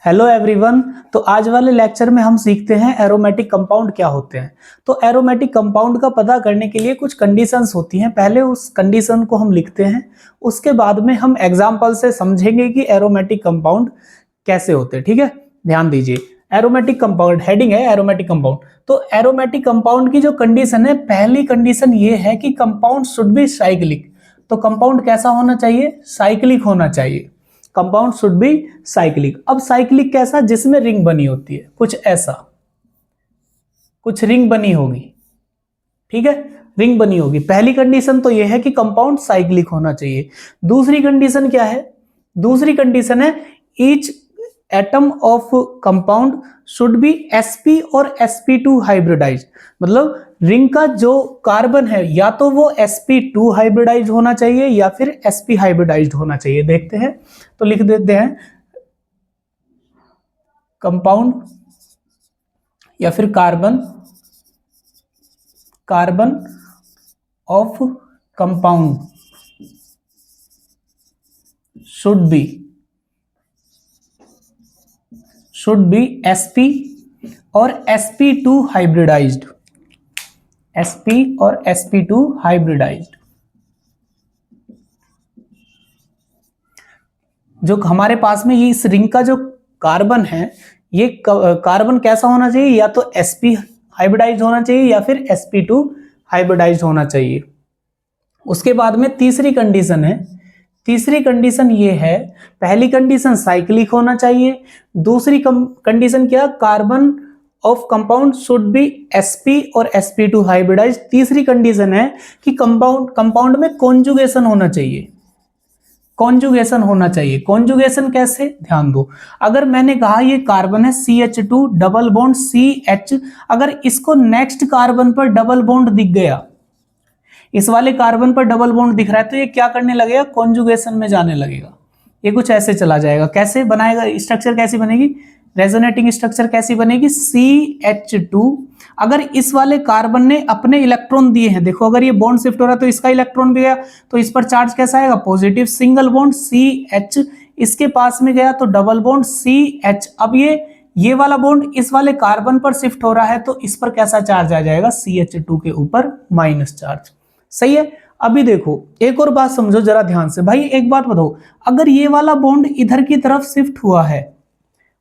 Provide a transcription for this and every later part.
Hello everyone. तो आज वाले लेक्चर में हम सीखते हैं एरोमेटिक कंपाउंड क्या होते हैं। तो एरोमेटिक कंपाउंड का पता करने के लिए कुछ कंडीशंस होती हैं। पहले उस कंडीशन को हम लिखते हैं, उसके बाद में हम एग्जांपल से समझेंगे कि एरोमेटिक कंपाउंड कैसे होते हैं। ठीक है, ध्यान दीजिए। एरोमेटिक कंपाउंड हेडिंग है एरोमेटिक कंपाउंड। तो एरोमेटिक कंपाउंड की जो कंडीशन है, पहली कंडीशन ये है कि कंपाउंड शुड बी साइक्लिक। तो कंपाउंड कैसा होना चाहिए? साइक्लिक होना चाहिए। Compound should be cyclic. अब साइक्लिक कैसा? जिसमें रिंग बनी होती है, कुछ ऐसा, कुछ रिंग बनी होगी। ठीक है, रिंग बनी होगी। पहली कंडीशन तो यह है कि कंपाउंड साइक्लिक होना चाहिए। दूसरी कंडीशन क्या है? दूसरी कंडीशन है each atom of compound should be sp और sp2 हाइब्रिडाइज्ड। मतलब रिंग का जो कार्बन है या तो वो sp2 हाइब्रिडाइज्ड होना चाहिए या फिर sp हाइब्रिडाइज्ड होना चाहिए। देखते हैं, तो लिख देते हैं कंपाउंड या फिर carbon, carbon of compound should be sp और sp2 हाइब्रिडाइज्ड, sp और sp2 हाइब्रिडाइज्ड। जो हमारे पास में ये इस रिंग का जो कार्बन है, ये कार्बन कैसा होना चाहिए? या तो sp हाइब्रिडाइज्ड होना चाहिए या फिर sp2 हाइब्रिडाइज्ड होना चाहिए। उसके बाद में तीसरी कंडीशन है, तीसरी कंडीशन ये है, पहली कंडीशन साइक्लिक होना चाहिए। दूसरी कंडीशन क्या? Carbon of compound should be sp और sp2 हाइब्रिडाइज्ड। तीसरी कंडीशन है कि कंपाउंड में कॉन्जुगेशन होना चाहिए, कॉन्जुगेशन होना चाहिए। कॉन्जुगेशन कैसे? ध्यान दो। अगर मैंने कहा ये कार्बन है CH2 डबल बॉन्ड CH, अगर इसको नेक्स्ट कार्बन पर डबल बॉन्ड दिख गया, इस वाले कार्बन पर डबल बॉन्ड दिख रहा है, तो ये क्या करने लगेगा? कॉन्जुगेशन में जाने लगेगा। ये कुछ ऐसे चला जाएगा। कैसे बनाएगा? स्ट्रक्चर कैसी बनेगी? रेजोनेटिंग स्ट्रक्चर कैसी बनेगी? CH2। अगर इस वाले कार्बन ने अपने इलेक्ट्रॉन दिए हैं, देखो अगर ये बॉन्ड शिफ्ट हो रहा है तो इसका इलेक्ट्रॉन भी गया, तो इस पर चार्ज कैसा आएगा? पॉजिटिव। सिंगल बॉन्ड CH, इसके पास में गया तो डबल बॉन्ड CH। अब ये वाला बॉन्ड इस वाले कार्बन पर शिफ्ट हो रहा है, तो इस पर कैसा चार्ज आ जाएगा? CH2 के ऊपर माइनस चार्ज। सही है। अभी देखो एक और बात समझो जरा ध्यान से। भाई एक बात बताओ, अगर ये वाला बॉन्ड इधर की तरफ शिफ्ट हुआ है,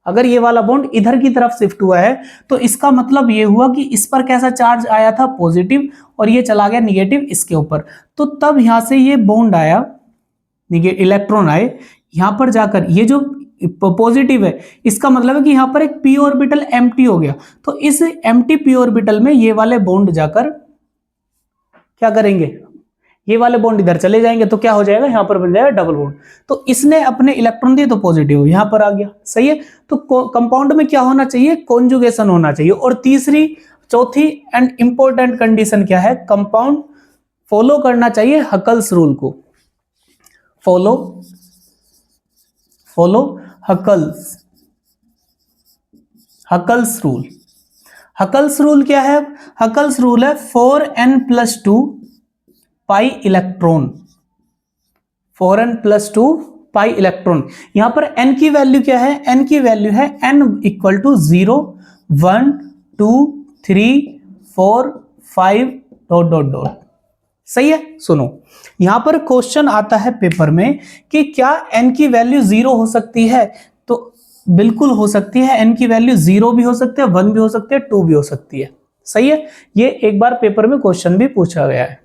अगर ये वाला बॉन्ड इधर की तरफ शिफ्ट हुआ है, तो इसका मतलब ये हुआ कि इस पर कैसा चार्ज आया था? पॉजिटिव, और ये चला गया निगेटिव इसके ऊपर। तो तब यहां से ये बॉन्ड आया, इलेक्ट्रॉन आए यहां पर जाकर, ये जो पॉजिटिव है, इसका मतलब है कि यहां पर एक p ऑर्बिटल एम्प्टी हो गया। तो इस एम्प्टी p ऑर्बिटल में ये वाले बॉन्ड जाकर क्या करेंगे? ये वाले बॉन्ड इधर चले जाएंगे, तो क्या हो जाएगा? यहां पर बन जाएगा डबल बॉन्ड। तो इसने अपने इलेक्ट्रॉन दिए तो पॉजिटिव यहां पर आ गया। सही है। तो कंपाउंड में क्या होना चाहिए? कॉन्जुगेशन होना चाहिए। और तीसरी, चौथी एंड इंपॉर्टेंट कंडीशन क्या है? कंपाउंड फॉलो करना चाहिए हकल्स रूल को। Follow Huckel's rule. Huckel's rule क्या है? हकल्स रूल है 4n+2 pi electron, 4n+2 pi electron. यहां पर n की वैल्यू क्या है? n की वैल्यू है n equal to 0, 1, 2, 3, 4, 5 dot dot dot. सही है। सुनो, यहां पर क्वेश्चन आता है पेपर में कि क्या n की वैल्यू 0 हो सकती है? तो बिल्कुल हो सकती है। n की वैल्यू 0 भी हो सकती है, 1 भी हो सकती है, 2 भी हो सकती है। सही है। ये एक बार पेपर में क्वेश्चन भी पूछा गया है।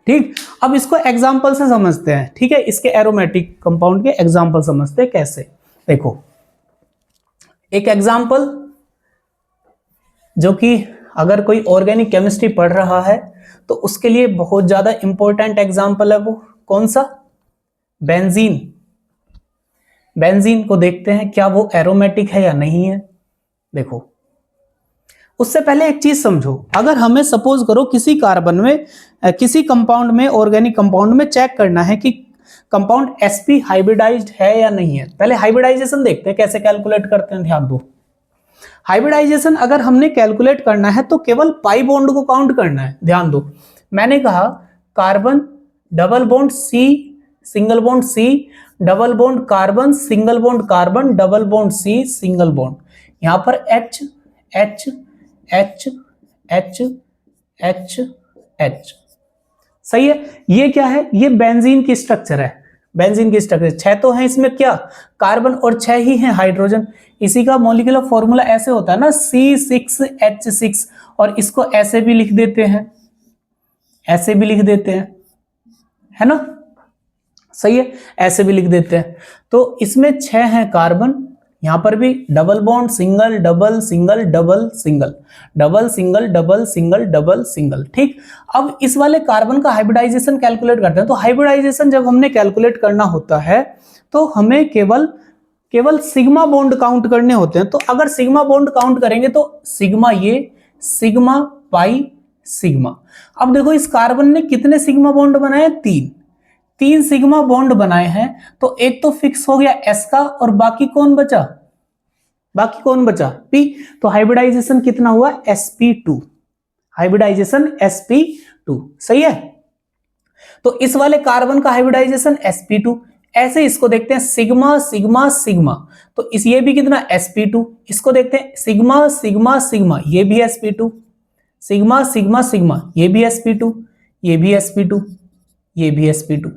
ठीक, अब इसको एग्जाम्पल से समझते हैं। ठीक है, इसके एरोमेटिक कंपाउंड के एग्जाम्पल समझते हैं कैसे। देखो एक एग्जाम्पल, जो कि अगर कोई ऑर्गेनिक केमिस्ट्री पढ़ रहा है तो उसके लिए बहुत ज्यादा इंपॉर्टेंट एग्जाम्पल है। वो कौन सा? बेंजीन। बेंजीन को देखते हैं क्या वो एरोमेटिक है या नहीं है। देखो, उससे पहले एक चीज समझो। अगर हमें सपोज करो किसी कार्बन में, किसी कंपाउंड में, ऑर्गेनिक कंपाउंड में चेक करना है कि कंपाउंड sp हाइब्रिडाइज्ड है या नहीं है। पहले हाइब्रिडाइजेशन देखते हैं कैसे कैलकुलेट करते हैं। ध्यान दो, हाइब्रिडाइजेशन अगर हमने कैलकुलेट करना है तो केवल पाई बॉन्ड को काउंट करना है। ध्यान दो, मैंने कहा carbon double bond C, single bond C, double bond carbon, single bond carbon, double bond C, single bond, यहां पर H H H H H H। सही है। ये क्या है, ये बेंजीन की स्ट्रक्चर है, बेंजीन की स्ट्रक्चर। 6 तो है इसमें क्या, कार्बन, और 6 ही है हाइड्रोजन। इसी का मॉलिक्यूलर फॉर्मूला ऐसे होता है ना, C6H6, और इसको ऐसे भी लिख देते हैं, ऐसे भी लिख देते हैं, है ना, सही है, ऐसे भी लिख देते हैं। तो इसमें 6 हैं कार्बन, यहां पर भी double bond, single double single double single, double single double single double single. ठीक, अब इस वाले कार्बन का हाइब्रिडाइजेशन कैलकुलेट करते हैं। तो हाइब्रिडाइजेशन जब हमने कैलकुलेट करना होता है तो हमें केवल सिग्मा बॉन्ड काउंट करने होते हैं। तो अगर सिग्मा बॉन्ड काउंट करेंगे तो सिग्मा, ये सिग्मा पाई सिग्मा। अब देखो इस कार्बन ने कितने सिग्मा बॉन्ड बनाए, 3 सिग्मा बॉन्ड बनाए हैं। तो एक तो फिक्स हो गया S का, और बाकी कौन बचा, बाकी कौन बचा, P। तो हाइब्रिडाइजेशन कितना हुआ, sp2, हाइब्रिडाइजेशन sp2, सही है। तो इस वाले कार्बन का हाइब्रिडाइजेशन sp2। ऐसे इसको देखते हैं सिग्मा सिग्मा सिग्मा, तो इस ये भी कितना sp2। इसको देखते हैं सिग्मा सिग्मा सिग्मा, ये भी sp2, सिग्मा सिग्मा सिग्मा, ये भी sp2, ये भी sp2, ये भी sp2,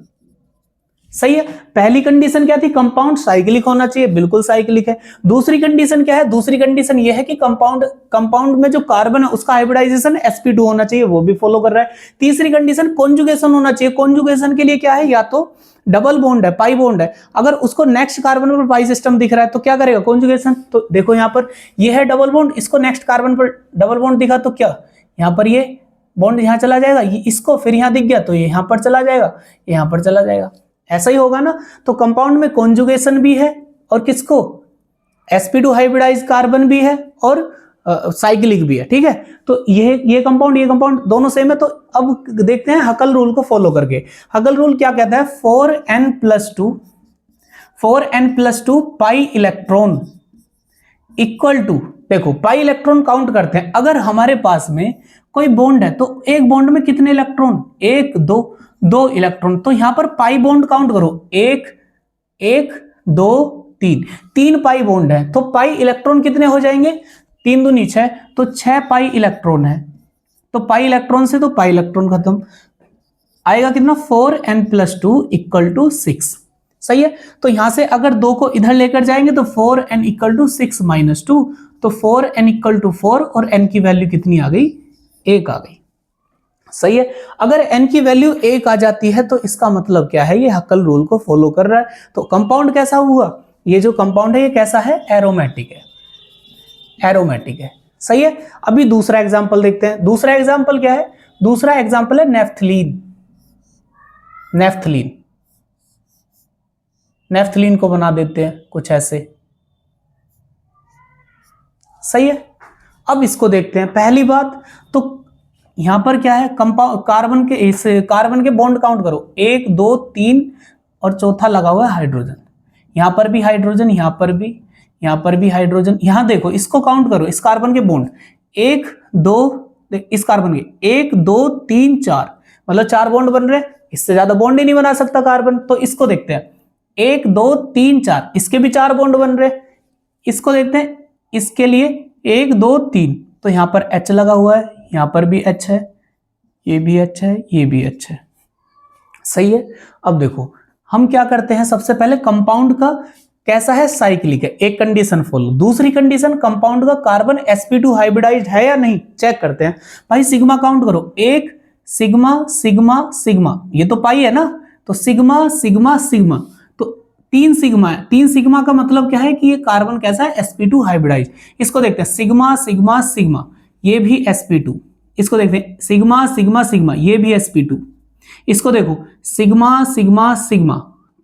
सही है। पहली कंडीशन क्या थी, कंपाउंड साइक्लिक होना चाहिए, बिल्कुल साइक्लिक है। दूसरी कंडीशन क्या है, दूसरी कंडीशन ये है कि कंपाउंड में जो कार्बन है उसका हाइब्रिडाइजेशन sp2 होना चाहिए, वो भी फॉलो कर रहा है। तीसरी कंडीशन कॉन्जुगेशन होना चाहिए। कॉन्जुगेशन के लिए क्या है, या तो डबल बॉन्ड है, पाई बॉन्ड है, अगर उसको नेक्स्ट कार्बन पर पाई सिस्टम दिख रहा है तो क्या करेगा, कॉन्जुगेशन। तो देखो यहां पर ये है डबल बॉन्ड, इसको नेक्स्ट कार्बन पर डबल बॉन्ड दिखा तो क्या, यहां पर ये बॉन्ड यहां चला जाएगा, ये इसको फिर यहां दिख गया तो ये यहां पर चला जाएगा, यहां पर चला जाएगा, ऐसा ही होगा ना। तो कंपाउंड में कॉन्जुगेशन भी है, और किसको, sp2 हाइब्रिडाइज कार्बन भी है, और साइक्लिक भी है, ठीक है। तो ये कंपाउंड दोनों सेम है। तो अब देखते हैं हकल रूल को फॉलो करके। हकल रूल क्या कहता है, 4n+2 pi electron equal to, देखो पाई इलेक्ट्रॉन काउंट करते हैं। अगर हमारे पास में कोई बॉन्ड है तो एक बॉन्ड में कितने इलेक्ट्रॉन, 1 2 इलेक्ट्रॉन। तो यहां पर पाई बॉन्ड काउंट करो, 1 2 3 पाई बॉन्ड है, तो पाई इलेक्ट्रॉन कितने हो जाएंगे, 3 दूनी 6, तो 6 पाई इलेक्ट्रॉन है। तो पाई इलेक्ट्रॉन से तो पाई इलेक्ट्रॉन खत्म, आएगा कितना, 4n+2 = 6, सही है। तो यहां से अगर 2 को इधर लेकर जाएंगे तो 4n = 6 - 2, तो 4n = 4, और n की वैल्यू कितनी आ गई, 1 आ गई, सही है। अगर n की वैल्यू 1 आ जाती है तो इसका मतलब क्या है, ये हकल रूल को फॉलो कर रहा है। तो कंपाउंड कैसा हुआ, ये जो कंपाउंड है ये कैसा है, एरोमेटिक है, एरोमेटिक है, सही है। अभी दूसरा एग्जांपल देखते हैं। दूसरा एग्जांपल क्या है, दूसरा एग्जांपल है नेफ्थलीन। नेफ्थलीन को बना देते हैं कुछ ऐसे, सही है। अब इसको देखते हैं। पहली बात तो यहां पर क्या है, कार्बन के बॉन्ड काउंट करो, 1 2 3, और चौथा लगा हुआ है हाइड्रोजन। यहां पर भी हाइड्रोजन, यहां पर भी हाइड्रोजन। यहां देखो इसको काउंट करो, इस कार्बन के बॉन्ड 1 2, इस कार्बन के 1 2 3 4, मतलब 4 बॉन्ड बन रहे हैं, इससे ज्यादा बॉन्ड ही नहीं बना सकता कार्बन। तो इसको देखते हैं, 1 2 3 4, इसके भी 4 बॉन्ड बन रहे हैं। इसको देखते हैं, इसके लिए 1 2 3, तो यहां पर H लगा हुआ है, यहां पर भी H है, ये भी H है, ये भी H है, सही है। अब देखो हम क्या करते हैं, सबसे पहले कंपाउंड का कैसा है, साइक्लिक है, एक कंडीशन फॉलो। दूसरी कंडीशन, कंपाउंड का कार्बन sp2 हाइब्रिडाइज्ड है या नहीं, चेक करते हैं। भाई सिग्मा काउंट करो, 1 सिग्मा सिग्मा सिग्मा, ये तो पाई है ना, तो सिग्मा सिग्मा सिग्मा, तो 3 सिग्मा है। 3 सिग्मा का मतलब क्या है कि ये कार्बन कैसा है, sp2 हाइब्रिडाइज्ड। इसको देखते हैं, सिग्मा सिग्मा सिग्मा, ये भी sp2। इसको देखते हैं, सिग्मा सिग्मा सिग्मा, ये भी sp2। इसको देखो, सिग्मा सिग्मा सिग्मा,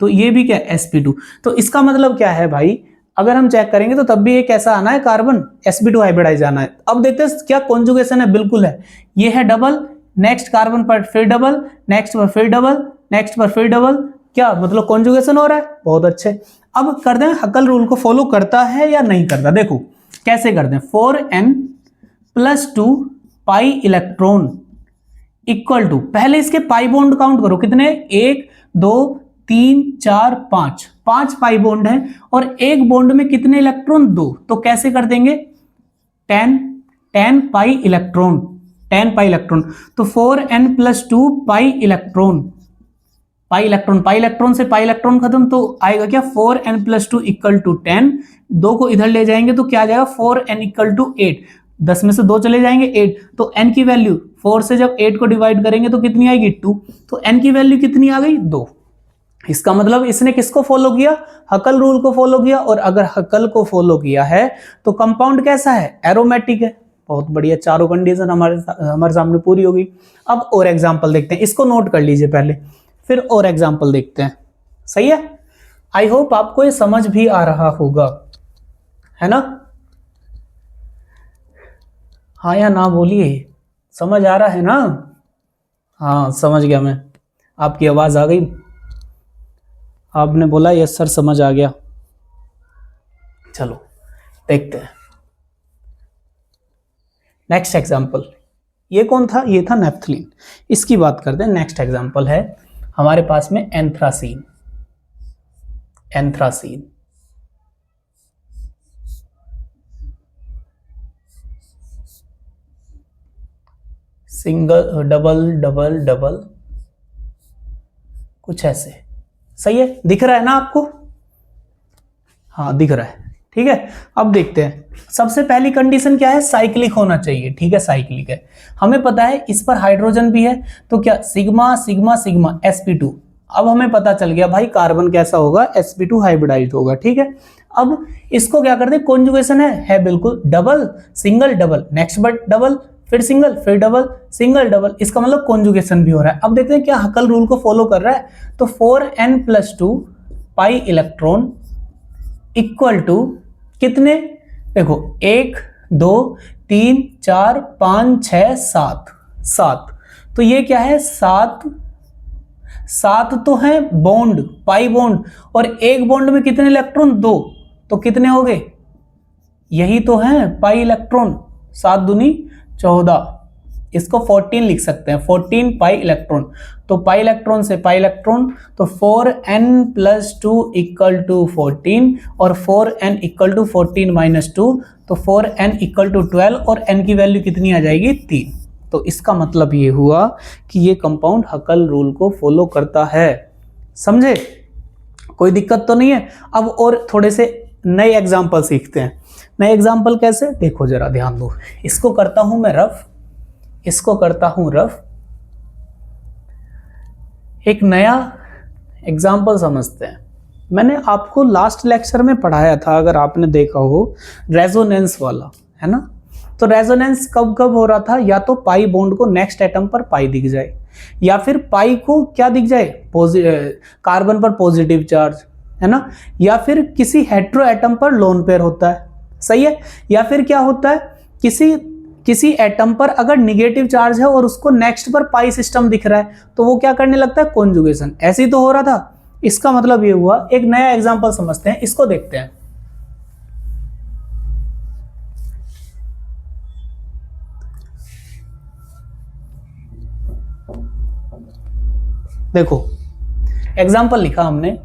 तो ये भी क्या, sp2। तो इसका मतलब क्या है भाई, अगर हम चेक करेंगे तो तब भी ये कैसा आना है, कार्बन sp2 हाइब्रिडाइज आना है। अब देखते हैं क्या कॉन्जुगेशन है, बिल्कुल है। ये है डबल, नेक्स्ट कार्बन पर फिर डबल, नेक्स्ट पर फिर डबल, नेक्स्ट पर फिर डबल, क्या मतलब कॉन्जुगेशन हो रहा है, बहुत अच्छे। अब कर दें, हकल रूल को फॉलो करता है या नहीं करता, देखो कैसे कर दें। 4n+2 pi electron equal to, पहले इसके पाई बॉन्ड काउंट करो, कितने, 1 2 3 4 5, 5 पाई बॉन्ड है और एक बॉन्ड में कितने इलेक्ट्रॉन? 2। तो कैसे कर देंगे? 10 पाई इलेक्ट्रॉन, 10 पाई इलेक्ट्रॉन, तो 4n+2 pi electron, pi electron से पाई इलेक्ट्रॉन खत्म, तो आएगा क्या? 4n+2 = 10। 2 को इधर ले जाएंगे तो क्या आ जाएगा? 4n = 8। 10 में से 2 चले जाएंगे 8, तो n की वैल्यू 4 से जब 8 को डिवाइड करेंगे तो कितनी आएगी? 2। तो n की वैल्यू कितनी आ गई? 2। इसका मतलब इसने किसको फॉलो किया? हकल रूल को फॉलो किया। और अगर हकल को फॉलो किया है तो कंपाउंड कैसा है? एरोमेटिक है। बहुत बढ़िया, चारों कंडीशन हमारे सामने पूरी होगी। अब और एग्जांपल देखते हैं, इसको नोट कर लीजिए पहले, फिर और एग्जांपल देखते हैं। सही है? आई होप आपको ये समझ भी आ रहा होगा, है ना? हाँ या ना बोलिए, समझ आ रहा है ना? हाँ समझ गया मैं, आपकी आवाज आ गई, आपने बोला यस सर समझ आ गया। चलो देखते हैं नेक्स्ट एग्जांपल। ये कौन था? ये था नेफ्थलीन। इसकी बात करते हैं। नेक्स्ट एग्जांपल है हमारे पास में anthracene. Anthracene single double double double कुछ ऐसे। सही है? दिख रहा है ना आपको? हाँ दिख रहा है। ठीक है, अब देखते हैं। सबसे पहली कंडीशन क्या है? साइक्लिक होना चाहिए। ठीक है, साइक्लिक है। हमें पता है इस पर हाइड्रोजन भी है, तो क्या सिग्मा सिग्मा सिग्मा sp2। अब हमें पता चल गया भाई कार्बन कैसा होगा? sp2 हाइब्रिडाइज्ड होगा। ठीक है, अब इसको क्या करते हैं? कॉन्जुगेशन है बिल्कुल। Double single double, next but double, फिर सिंगल, फिर डबल, सिंगल डबल, इसका मतलब कॉन्जुगेशन भी हो रहा है। अब देखते हैं क्या हकल रूल को फॉलो कर रहा है। तो 4n+2 pi electron equal to कितने? देखो 1 2 3 4 5 6 7, 7। तो ये क्या है? 7 तो है बॉन्ड, पाई बॉन्ड, और एक बॉन्ड में कितने इलेक्ट्रॉन? 2। तो कितने हो गए? यही तो है पाई इलेक्ट्रॉन। 7 दूनी 14, इसको 14 लिख सकते हैं, 14 पाई इलेक्ट्रॉन। तो पाई इलेक्ट्रॉन से पाई इलेक्ट्रॉन, तो 4n+2 = 14 और 4n = 14 - 2, तो 4n = 12 और n की वैल्यू कितनी आ जाएगी? 3। तो इसका मतलब ये हुआ कि ये कंपाउंड हकल रूल को फॉलो करता है। समझे? कोई दिक्कत तो नहीं है? अब और थोड़े से नए एग्जाम्पल सीखते हैं। नए एग्जाम्पल कैसे? देखो जरा ध्यान दो। इसको करता हूं मैं रफ, इसको करता हूं रफ। एक नया एग्जाम्पल समझते हैं। मैंने आपको लास्ट लेक्चर में पढ़ाया था, अगर आपने देखा हो, रेजोनेंस वाला, है ना? तो रेजोनेंस कब कब हो रहा था? या तो पाई बॉन्ड को नेक्स्ट एटम पर पाई दिख जाए, या फिर पाई को क्या दिख जाए? कार्बन पर पॉजिटिव चार्ज, है ना? या फिर किसी हेट्रो एटम पर लोन पेयर होता है। सही है? या फिर क्या होता है? किसी एटम पर अगर निगेटिव चार्ज है और उसको नेक्स्ट पर पाई सिस्टम दिख रहा है, तो वो क्या करने लगता है? कॉन्जुगेशन। ऐसे ही तो हो रहा था। इसका मतलब ये हुआ। एक नया एग्जांपल समझते हैं, इसको देखते हैं। देखो एग्जांपल लिखा हमने,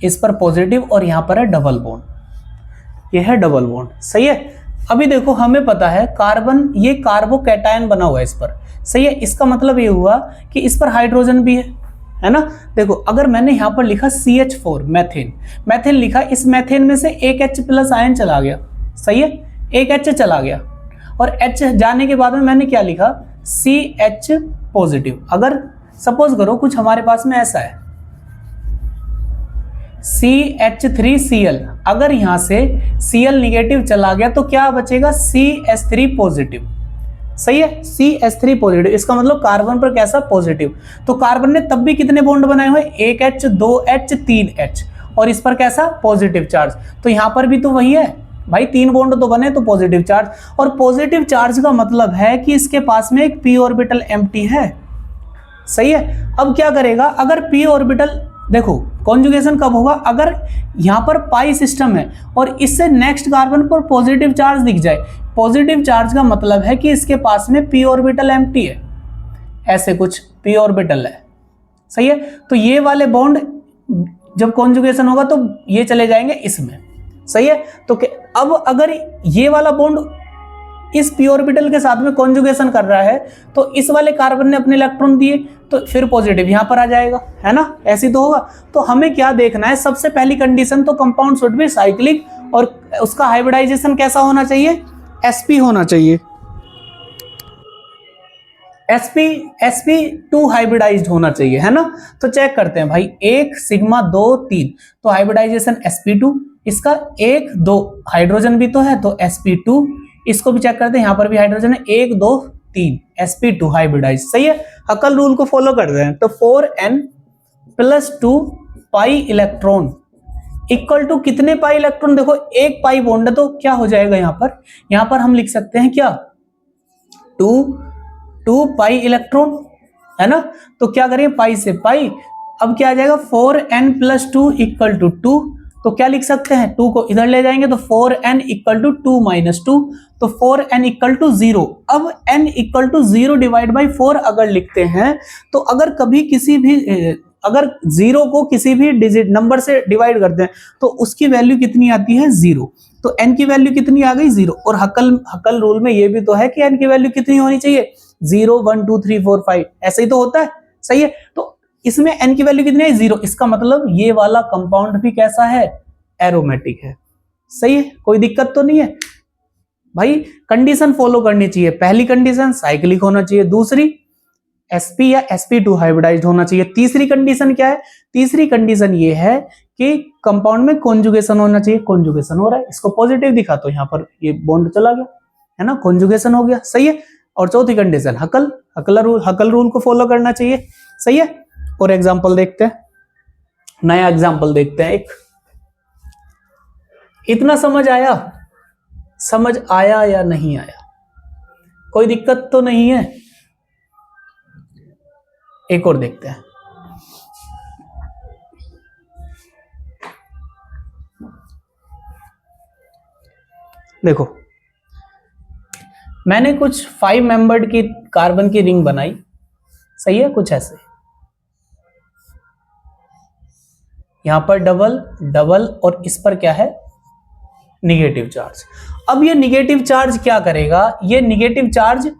इस पर पॉजिटिव और यहां पर है डबल बॉन्ड, यह है डबल बॉन्ड। सही है? अभी देखो हमें पता है कार्बन, ये कार्बोकैटायन बना हुआ है इस पर। सही है? इसका मतलब ये हुआ कि इस पर हाइड्रोजन भी है ना? देखो अगर मैंने यहां पर लिखा CH4 मैथेन, मैथेन लिखा, इस मैथेन में से एक H+ आयन चला गया। सही है? एक H चला गया, और H जाने के बाद में मैंने क्या लिखा? CH positive. अगर सपोज करो कुछ हमारे पास में ऐसा है CH3Cl, अगर यहां से Cl निगेटिव चला गया तो क्या बचेगा? CH3 positive. सही है? CH3 पॉजिटिव, इसका मतलब कार्बन पर कैसा? पॉजिटिव। तो कार्बन ने तब भी कितने बॉन्ड बनाए हुए? 1H 2H 3H, और इस पर कैसा? Positive charge. तो यहां पर भी तो वही है भाई, 3 बॉन्ड तो बने, तो पॉजिटिव चार्ज। और पॉजिटिव चार्ज का मतलब है कि इसके पास में एक p ऑर्बिटल एम्प्टी है। सही है? अब क्या करेगा? अगर p ऑर्बिटल, देखो कॉन्जुगेशन कब होगा? अगर यहां पर पाई सिस्टम है और इससे नेक्स्ट कार्बन पर पॉजिटिव चार्ज दिख जाए। पॉजिटिव चार्ज का मतलब है कि इसके पास में p ऑर्बिटल एम्प्टी है, ऐसे कुछ p ऑर्बिटल है। सही है। तो ये वाले बॉन्ड जब कॉन्जुगेशन होगा तो ये चले जाएंगे इसमें, सही है। तो अब अगर ये वाला बॉन्ड इस p ऑर्बिटल के साथ में कॉन्जुगेशन कर रहा है तो इस वाले कार्बन ने अपने इलेक्ट्रॉन दिए तो फिर पॉजिटिव यहां पर आ जाएगा, है ना, ऐसी तो होगा। तो हमें क्या देखना है, सबसे पहली कंडीशन तो कंपाउंड शुड बी साइक्लिक और उसका हाइब्रिडाइजेशन कैसा होना चाहिए, sp होना चाहिए, sp2 हाइब्रिडाइज्ड होना चाहिए, है ना। तो चेक करते हैं भाई, 1 सिग्मा 2 3 तो हाइब्रिडाइजेशन sp2, इसका 1 2 हाइड्रोजन भी तो है तो sp2, इसको भी चेक करते हैं, यहां पर भी हाइड्रोजन है, 1 2 3 sp2 हाइब्रिडाइज, सही है। हकल रूल को फॉलो कर रहे हैं तो 4n + 2 pi electron equal to कितने पाई इलेक्ट्रॉन, देखो एक पाई बॉन्ड है तो क्या हो जाएगा, यहां पर हम लिख सकते हैं क्या, 2 पाई इलेक्ट्रॉन, है ना। तो क्या करें, पाई से पाई, अब क्या आ जाएगा 4n + 2 = 2, तो क्या लिख सकते हैं, 2 को इधर ले जाएंगे तो 4n = 2 - 2, तो 4n = 0। अब n = 0 / 4 अगर लिखते हैं तो अगर कभी किसी भी अगर 0 को किसी भी डिजिट नंबर से डिवाइड करते हैं तो उसकी वैल्यू कितनी आती है, 0। तो n की वैल्यू कितनी आ गई, 0। और हकल रूल में ये भी तो है कि n की वैल्यू कितनी होनी चाहिए, 0 1 2 3 4 5, ऐसे ही तो होता है, सही है। तो इसमें n की वैल्यू कितनी है, 0। इसका मतलब ये वाला कंपाउंड भी कैसा है, एरोमेटिक है, सही है, कोई दिक्कत तो नहीं है भाई। कंडीशन फॉलो करनी चाहिए, पहली कंडीशन साइक्लिक होना चाहिए, दूसरी sp या sp2 हाइब्रिडाइज्ड होना चाहिए, तीसरी कंडीशन क्या है, तीसरी कंडीशन ये है कि कंपाउंड में कॉन्जुगेशन होना चाहिए, कॉन्जुगेशन हो रहा है, इसको पॉजिटिव दिखा तो यहां पर ये बॉन्ड चला गया, है ना, कॉन्जुगेशन हो गया, सही है। और चौथी कंडीशन हकल रूल को फॉलो करना चाहिए, सही है। और एग्जांपल देखते हैं, नया एग्जांपल देखते हैं एक, इतना समझ आया या नहीं आया, कोई दिक्कत तो नहीं है। एक और देखते हैं, देखो मैंने कुछ 5 मेंबर्ड की कार्बन की रिंग बनाई, सही है, कुछ ऐसे, यहां पर डबल डबल और इस पर क्या है, निगेटिव चार्ज। अब ये निगेटिव चार्ज क्या करेगा, ये निगेटिव चार्ज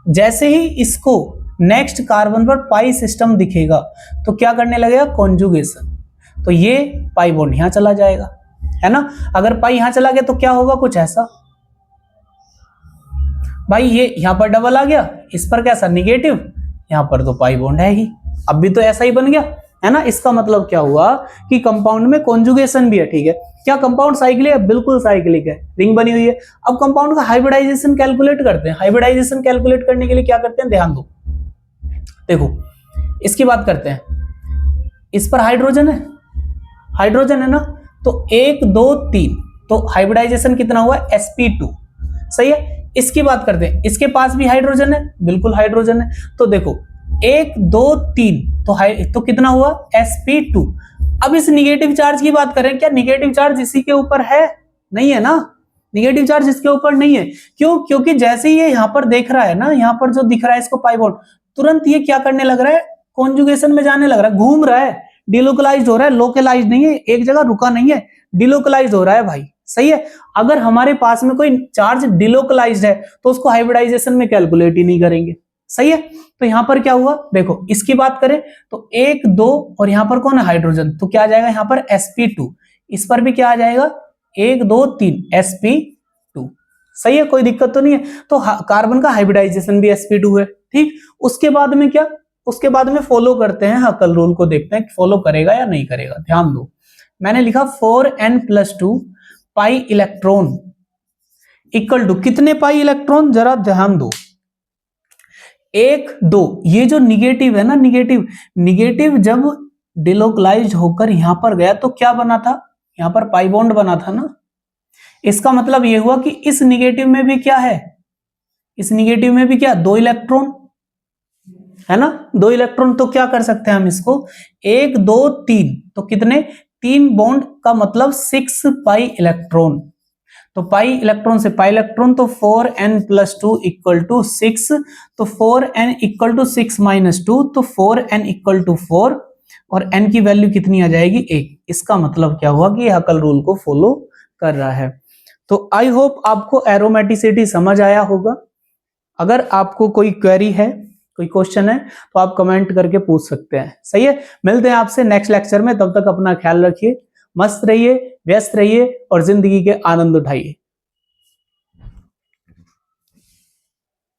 जैसे ही इसको नेक्स्ट कार्बन पर पाई सिस्टम दिखेगा तो क्या करने लगेगा, कॉन्जुगेशन, तो ये पाई बॉन्ड यहां चला जाएगा, है ना। अगर पाई यहां चला गया तो क्या होगा, कुछ ऐसा, भाई ये यहां पर डबल आ गया, इस पर कैसा, निगेटिव, यहां पर तो पाई बॉन्ड है ही, अब भी तो ऐसा ही बन गया, है ना। इसका मतलब क्या हुआ कि कंपाउंड में कॉन्जुगेशन भी है, ठीक है। क्या कंपाउंड साइक्लिक है, बिल्कुल साइक्लिक है, रिंग बनी हुई है। अब कंपाउंड का हाइब्रिडाइजेशन कैलकुलेट करते हैं, हाइब्रिडाइजेशन कैलकुलेट करने के लिए क्या करते हैं, ध्यान दो, देखो इसकी बात करते हैं, इस पर हाइड्रोजन है ना, तो 1 2 3, तो हाइब्रिडाइजेशन कितना हुआ, sp2, सही है। इसकी बात करते हैं, इसके पास भी हाइड्रोजन है, बिल्कुल हाइड्रोजन है, तो देखो 1 2 3 तो कितना हुआ, sp2। अब इस निगेटिव चार्ज की बात करें, क्या निगेटिव चार्ज इसी के ऊपर है, नहीं है ना, निगेटिव चार्ज इसके ऊपर नहीं है, क्यों, क्योंकि जैसे ही ये यहां पर देख रहा है ना, यहां पर जो दिख रहा है इसको पाई बॉन्ड, तुरंत ये क्या करने लग रहा है, कॉन्जुगेशन में जाने लग रहा है, घूम रहा है, डिलोकलाइज्ड हो रहा है, लोकलाइज्ड नहीं है, एक जगह रुका नहीं है, डिलोकलाइज्ड हो रहा है भाई, सही है। अगर हमारे पास में कोई चार्ज डिलोकलाइज्ड है तो उसको हाइब्रिडाइजेशन में कैलकुलेट ही नहीं करेंगे, सही है। तो यहां पर क्या हुआ, देखो इसकी बात करें तो 1 2 और यहां पर कौन है, हाइड्रोजन, तो क्या आ जाएगा यहाँ पर sp2, इस पर भी क्या आ जाएगा, 1 2 3 sp2, सही है, कोई दिक्कत तो नहीं है। तो कार्बन का हाइब्रिडाइजेशन भी sp2 है, ठीक। उसके बाद में क्या, उसके बाद में फॉलो करते हैं हकल रूल को, देखते हैं फॉलो करेगा या नहीं करेगा। ध्यान दो, मैंने लिखा 4n + 2 pi electron equal to कितने पाई इलेक्ट्रॉन, जरा ध्यान दो, 1 2, ये जो निगेटिव है ना, निगेटिव जब डिलोकलाइज्ड होकर यहां पर गया तो क्या बना था, यहां पर पाई बॉन्ड बना था ना। इसका मतलब ये हुआ कि इस निगेटिव में भी क्या है, इस निगेटिव में भी क्या, 2 इलेक्ट्रॉन है ना, 2 इलेक्ट्रॉन, तो क्या कर सकते हैं हम इसको, 1 2 3, तो कितने, 3 बॉन्ड का मतलब 6 पाई इलेक्ट्रॉन। तो पाई इलेक्ट्रॉन से पाई इलेक्ट्रॉन, तो 4n+2 इक्वल टू 6, तो 4n इक्वल टू 6 माइनस 2, तो 4n इक्वल टू 4, और n की वैल्यू कितनी आ जाएगी 1। इसका मतलब क्या हुआ कि हकल रूल को फॉलो कर रहा है। तो आई होप आपको एरोमेटिसिटी समझ आया होगा। अगर आपको कोई क्वेरी है, कोई क्वेश्चन है, तो आप कमेंट करके पूछ सकते हैं। सही है, मिलते हैं आपसे नेक्स्ट लेक्चर में। तब तक अपना ख्याल रखिए, मस्त रहिए, व्यस्त रहिए और जिंदगी के आनंद उठाइए।